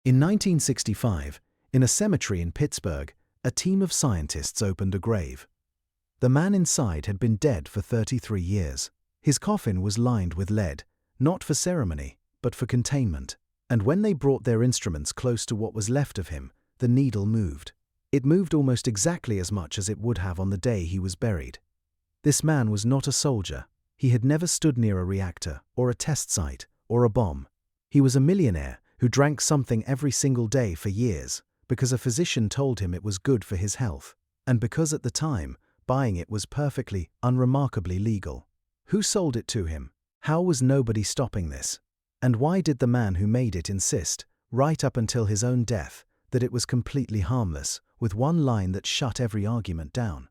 In 1965, in a cemetery in Pittsburgh, a team of scientists opened a grave. The man inside had been dead for 33 years. His coffin was lined with lead, not for ceremony, but for containment. And when they brought their instruments close to what was left of him, the needle moved. It moved almost exactly as much as it would have on the day he was buried. This man was not a soldier. He had never stood near a reactor, or a test site, or a bomb. He was a millionaire who drank something every single day for years, because a physician told him it was good for his health, and because at the time, buying it was perfectly, unremarkably legal. Who sold it to him? How was nobody stopping this? And why did the man who made it insist, right up until his own death, that it was completely harmless, with one line that shut every argument down?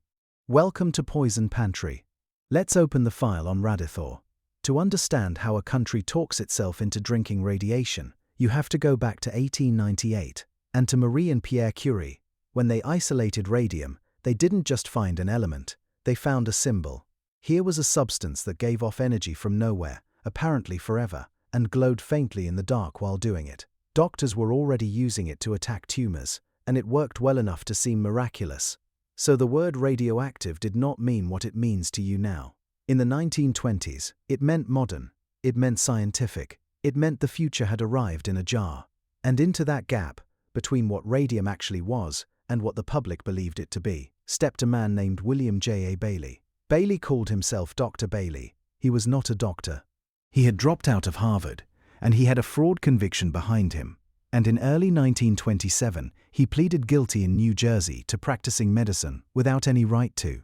Welcome to Poison Pantry. Let's open the file on Radioactive. To understand how a country talks itself into drinking radiation, you have to go back to 1898, and to Marie and Pierre Curie. When they isolated radium, they didn't just find an element, they found a symbol. Here was a substance that gave off energy from nowhere, apparently forever, and glowed faintly in the dark while doing it. Doctors were already using it to attack tumors, and it worked well enough to seem miraculous. So the word radioactive did not mean what it means to you now. In the 1920s, it meant modern, it meant scientific, it meant the future had arrived in a jar. And into that gap, between what radium actually was and what the public believed it to be, stepped a man named William J. A. Bailey. Bailey called himself Dr. Bailey. He was not a doctor. He had dropped out of Harvard, and he had a fraud conviction behind him. And in early 1927, he pleaded guilty in New Jersey to practicing medicine without any right to.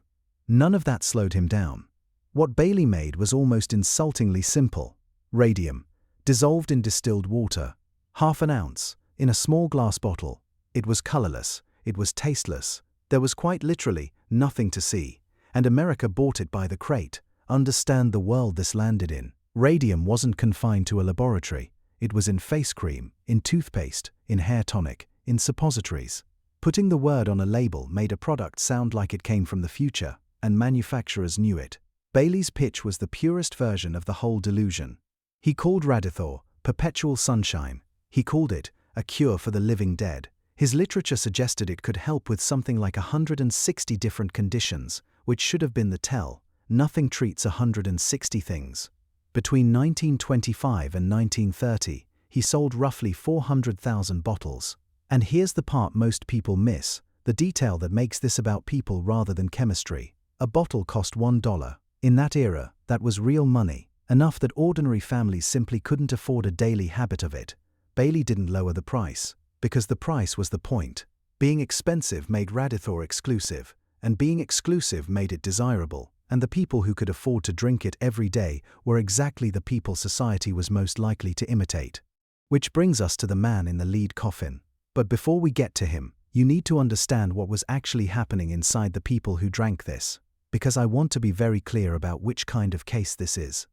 None of that slowed him down. What Bailey made was almost insultingly simple. Radium, dissolved in distilled water, 1/2 ounce, in a small glass bottle. It was colorless, it was tasteless. There was quite literally nothing to see, and America bought it by the crate. Understand the world this landed in. Radium wasn't confined to a laboratory. It was in face cream, in toothpaste, in hair tonic, in suppositories. Putting the word on a label made a product sound like it came from the future, and manufacturers knew it. Bailey's pitch was the purest version of the whole delusion. He called Radioactive Perpetual Sunshine. He called it a cure for the living dead. His literature suggested it could help with something like 160 different conditions, which should have been the tell. Nothing treats 160 things. Between 1925 and 1930, he sold roughly 400,000 bottles. And here's the part most people miss, the detail that makes this about people rather than chemistry. A bottle cost $1. In that era, that was real money, enough that ordinary families simply couldn't afford a daily habit of it. Bailey didn't lower the price, because the price was the point. Being expensive made Radioactive exclusive, and being exclusive made it desirable, and the people who could afford to drink it every day were exactly the people society was most likely to imitate. Which brings us to the man in the lead coffin. But before we get to him, you need to understand what was actually happening inside the people who drank this, because I want to be very clear about which kind of case this is.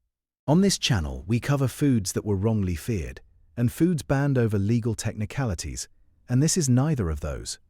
On this channel, we cover foods that were wrongly feared, and foods banned over legal technicalities, and this is neither of those.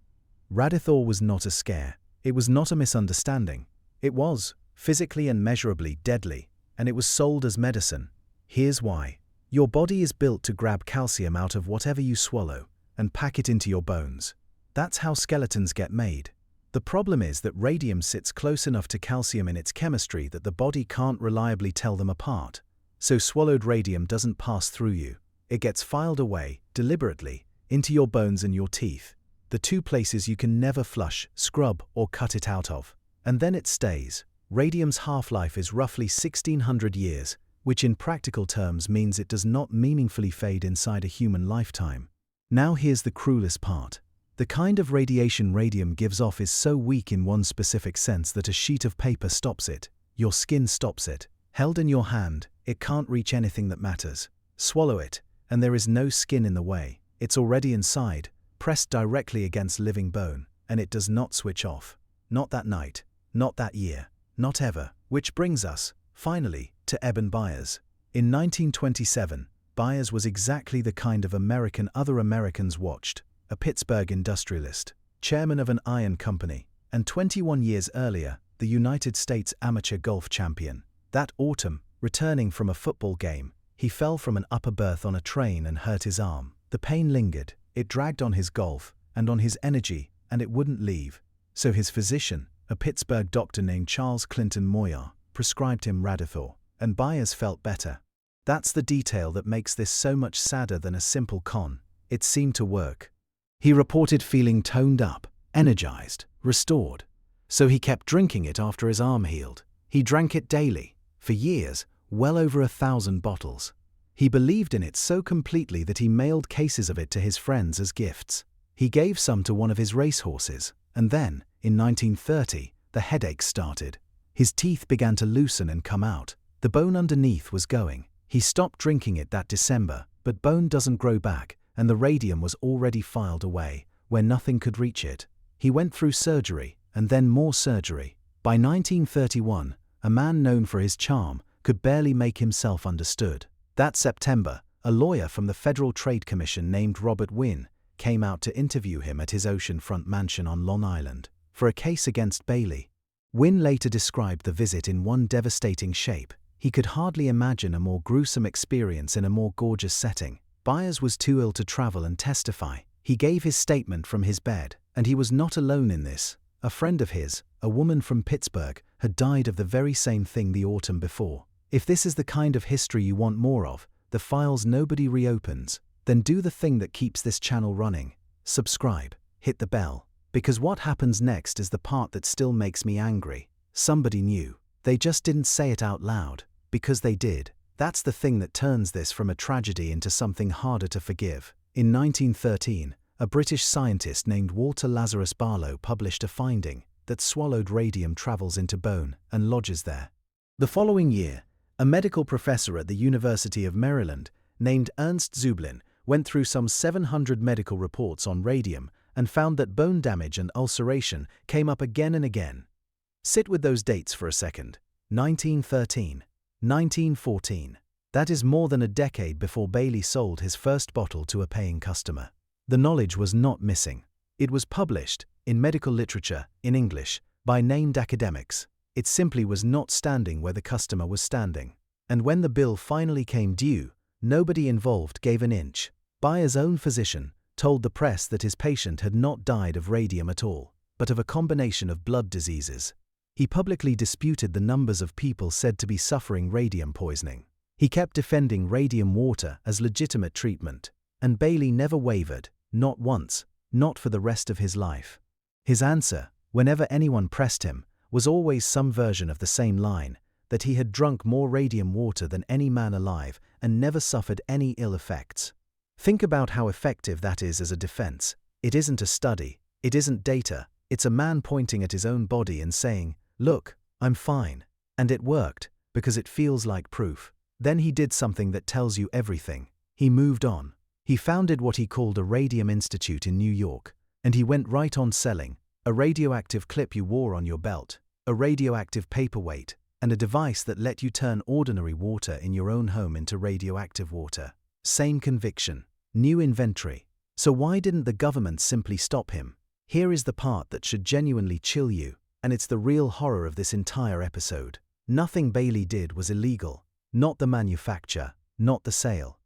Radioactive was not a scare. It was not a misunderstanding. It was, physically and measurably, deadly, and it was sold as medicine. Here's why. Your body is built to grab calcium out of whatever you swallow and pack it into your bones. That's how skeletons get made. The problem is that radium sits close enough to calcium in its chemistry that the body can't reliably tell them apart. So swallowed radium doesn't pass through you. It gets filed away, deliberately, into your bones and your teeth, the two places you can never flush, scrub, or cut it out of. And then it stays. Radium's half-life is roughly 1600 years, which in practical terms means it does not meaningfully fade inside a human lifetime. Now here's the cruelest part. The kind of radiation radium gives off is so weak in one specific sense that a sheet of paper stops it. Your skin stops it. Held in your hand, it can't reach anything that matters. Swallow it, and there is no skin in the way. It's already inside, pressed directly against living bone, and it does not switch off. Not that night, not that year, not ever. Which brings us, finally, to Eben Byers. In 1927, Byers was exactly the kind of American other Americans watched. A Pittsburgh industrialist, chairman of an iron company, and 21 years earlier, the United States amateur golf champion. That autumn, returning from a football game, he fell from an upper berth on a train and hurt his arm. The pain lingered. It dragged on his golf and on his energy, and it wouldn't leave. So his physician, a Pittsburgh doctor named Charles Clinton Moyer, prescribed him Radithor, and Byers felt better. That's the detail that makes this so much sadder than a simple con. It seemed to work. He reported feeling toned up, energized, restored. So he kept drinking it after his arm healed. He drank it daily, for years, well over 1,000 bottles. He believed in it so completely that he mailed cases of it to his friends as gifts. He gave some to one of his racehorses, and then, in 1930, the headaches started. His teeth began to loosen and come out. The bone underneath was going. He stopped drinking it that December, but bone doesn't grow back, and the radium was already filed away, where nothing could reach it. He went through surgery, and then more surgery. By 1931, a man known for his charm could barely make himself understood. That September, a lawyer from the Federal Trade Commission named Robert Wynne came out to interview him at his oceanfront mansion on Long Island for a case against Bailey. Wynne later described the visit in one devastating shape. He could hardly imagine a more gruesome experience in a more gorgeous setting. Byers was too ill to travel and testify. He gave his statement from his bed, and he was not alone in this. A friend of his, a woman from Pittsburgh, had died of the very same thing the autumn before. If this is the kind of history you want more of, the files nobody reopens, then do the thing that keeps this channel running. Subscribe, hit the bell, because what happens next is the part that still makes me angry. Somebody knew. They just didn't say it out loud. Because they did. That's the thing that turns this from a tragedy into something harder to forgive. In 1913, a British scientist named Walter Lazarus Barlow published a finding that swallowed radium travels into bone and lodges there. The following year, a medical professor at the University of Maryland named Ernst Zublin went through some 700 medical reports on radium and found that bone damage and ulceration came up again and again. Sit with those dates for a second. 1913. 1914. That is more than a decade before Bailey sold his first bottle to a paying customer. The knowledge was not missing. It was published, in medical literature, in English, by named academics. It simply was not standing where the customer was standing. And when the bill finally came due, nobody involved gave an inch. Byers' own physician told the press that his patient had not died of radium at all, but of a combination of blood diseases. He publicly disputed the numbers of people said to be suffering radium poisoning. He kept defending radium water as legitimate treatment, and Bailey never wavered, not once, not for the rest of his life. His answer, whenever anyone pressed him, was always some version of the same line, that he had drunk more radium water than any man alive and never suffered any ill effects. Think about how effective that is as a defense. It isn't a study, it isn't data, it's a man pointing at his own body and saying, "Look, I'm fine." And it worked, because it feels like proof. Then he did something that tells you everything. He moved on. He founded what he called a Radium Institute in New York, and he went right on selling a radioactive clip you wore on your belt, a radioactive paperweight, and a device that let you turn ordinary water in your own home into radioactive water. Same conviction, new inventory. So why didn't the government simply stop him? Here is the part that should genuinely chill you. And it's the real horror of this entire episode. Nothing Bailey did was illegal. Not the manufacture, not the sale.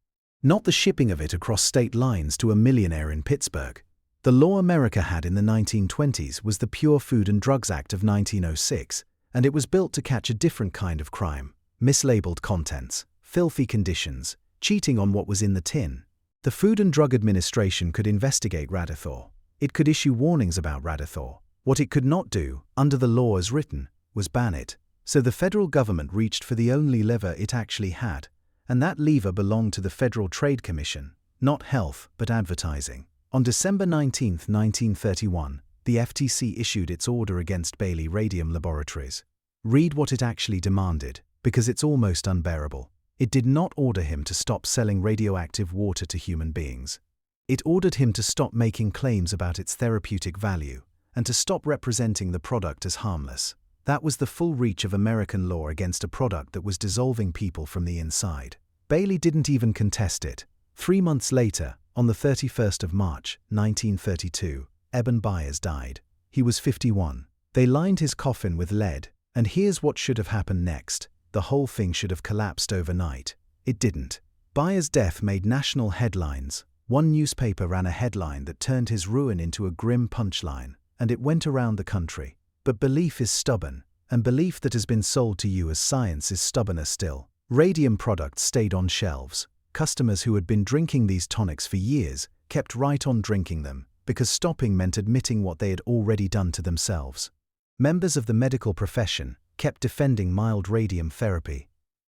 Not the shipping of it across state lines to a millionaire in Pittsburgh. The law America had in the 1920s was the Pure Food and Drugs Act of 1906, and it was built to catch a different kind of crime. Mislabeled contents, filthy conditions, cheating on what was in the tin. The Food and Drug Administration could investigate Radithor. It could issue warnings about Radithor. What it could not do, under the law as written, was ban it. So the federal government reached for the only lever it actually had, and that lever belonged to the Federal Trade Commission, not health, but advertising. On December 19, 1931, the FTC issued its order against Bailey Radium Laboratories. Read what it actually demanded, because it's almost unbearable. It did not order him to stop selling radioactive water to human beings. It ordered him to stop making claims about its therapeutic value, and to stop representing the product as harmless. That was the full reach of American law against a product that was dissolving people from the inside. Bailey didn't even contest it. 3 months later, on the 31st of March, 1932, Eben Byers died. He was 51. They lined his coffin with lead, and here's what should have happened next. The whole thing should have collapsed overnight. It didn't. Byers' death made national headlines. One newspaper ran a headline that turned his ruin into a grim punchline, and it went around the country. But belief is stubborn, and belief that has been sold to you as science is stubborner still. Radium products stayed on shelves. Customers who had been drinking these tonics for years kept right on drinking them, because stopping meant admitting what they had already done to themselves. Members of the medical profession kept defending mild radium therapy.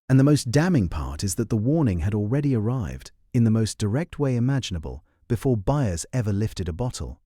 And the most damning part is that the warning had already arrived, in the most direct way imaginable, before buyers ever lifted a bottle.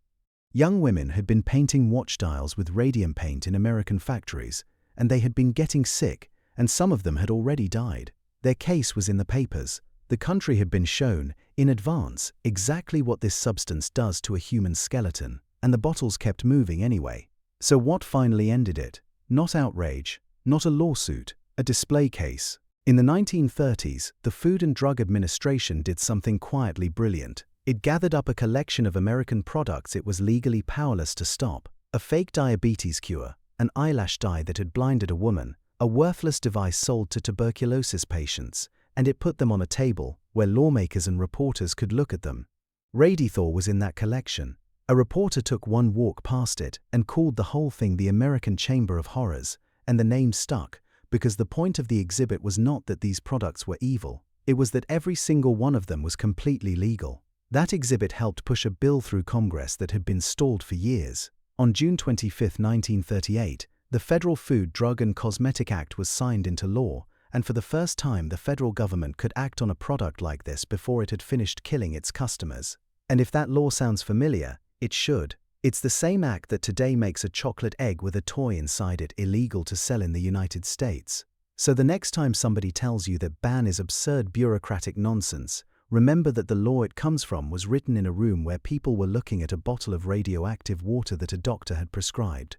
Young women had been painting watch dials with radium paint in American factories, and they had been getting sick, and some of them had already died. Their case was in the papers. The country had been shown, in advance, exactly what this substance does to a human skeleton, and the bottles kept moving anyway. So what finally ended it? Not outrage, not a lawsuit, a display case. In the 1930s, the Food and Drug Administration did something quietly brilliant. It gathered up a collection of American products it was legally powerless to stop: a fake diabetes cure, an eyelash dye that had blinded a woman, a worthless device sold to tuberculosis patients, and it put them on a table where lawmakers and reporters could look at them. Radithor was in that collection. A reporter took one walk past it and called the whole thing the American Chamber of Horrors, and the name stuck, because the point of the exhibit was not that these products were evil, it was that every single one of them was completely legal. That exhibit helped push a bill through Congress that had been stalled for years. On June 25, 1938, the Federal Food, Drug and Cosmetic Act was signed into law, and for the first time the federal government could act on a product like this before it had finished killing its customers. And if that law sounds familiar, it should. It's the same act that today makes a chocolate egg with a toy inside it illegal to sell in the United States. So the next time somebody tells you that ban is absurd bureaucratic nonsense, remember that the law it comes from was written in a room where people were looking at a bottle of radioactive water that a doctor had prescribed.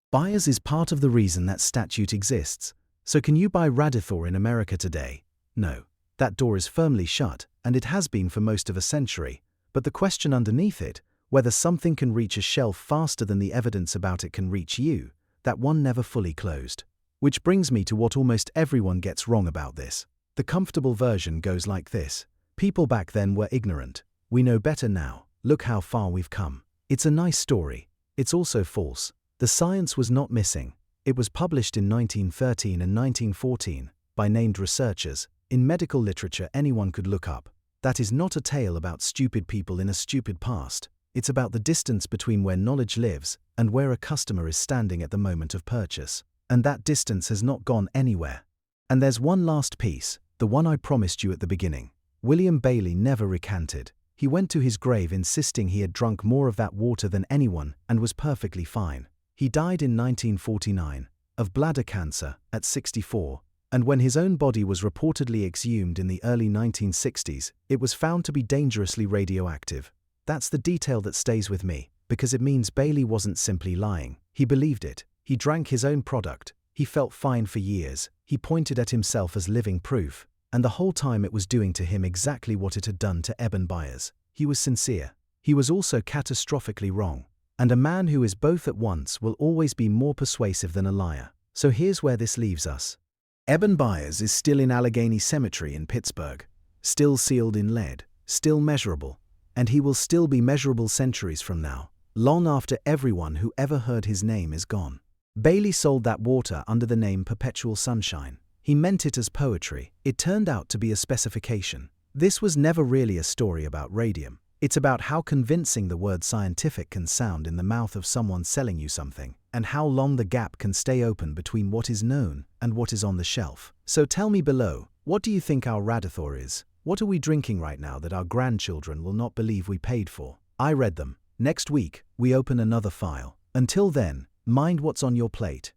Buyers is part of the reason that statute exists. So can you buy Radithor in America today? No. That door is firmly shut, and it has been for most of a century. But the question underneath it, whether something can reach a shelf faster than the evidence about it can reach you, that one never fully closed. Which brings me to what almost everyone gets wrong about this. The comfortable version goes like this: people back then were ignorant. We know better now. Look how far we've come. It's a nice story. It's also false. The science was not missing. It was published in 1913 and 1914 by named researchers in medical literature anyone could look up. That is not a tale about stupid people in a stupid past. It's about the distance between where knowledge lives and where a customer is standing at the moment of purchase. And that distance has not gone anywhere. And there's one last piece, the one I promised you at the beginning. William Bailey never recanted. He went to his grave insisting he had drunk more of that water than anyone and was perfectly fine. He died in 1949 of bladder cancer at 64, and when his own body was reportedly exhumed in the early 1960s, it was found to be dangerously radioactive. That's the detail that stays with me, because it means Bailey wasn't simply lying. He believed it. He drank his own product. He felt fine for years. He pointed at himself as living proof, and the whole time it was doing to him exactly what it had done to Eben buyers. He was sincere. He was also catastrophically wrong. And a man who is both at once will always be more persuasive than a liar. So here's where this leaves us. Eben Byers is still in Allegheny Cemetery in Pittsburgh, still sealed in lead, still measurable, and he will still be measurable centuries from now, long after everyone who ever heard his name is gone. Bailey sold that water under the name Perpetual Sunshine. He meant it as poetry. It turned out to be a specification. This was never really a story about radium. It's about how convincing the word scientific can sound in the mouth of someone selling you something, and how long the gap can stay open between what is known and what is on the shelf. So tell me below, what do you think our Radithor is? What are we drinking right now that our grandchildren will not believe we paid for? I read them. Next week, we open another file. Until then, mind what's on your plate.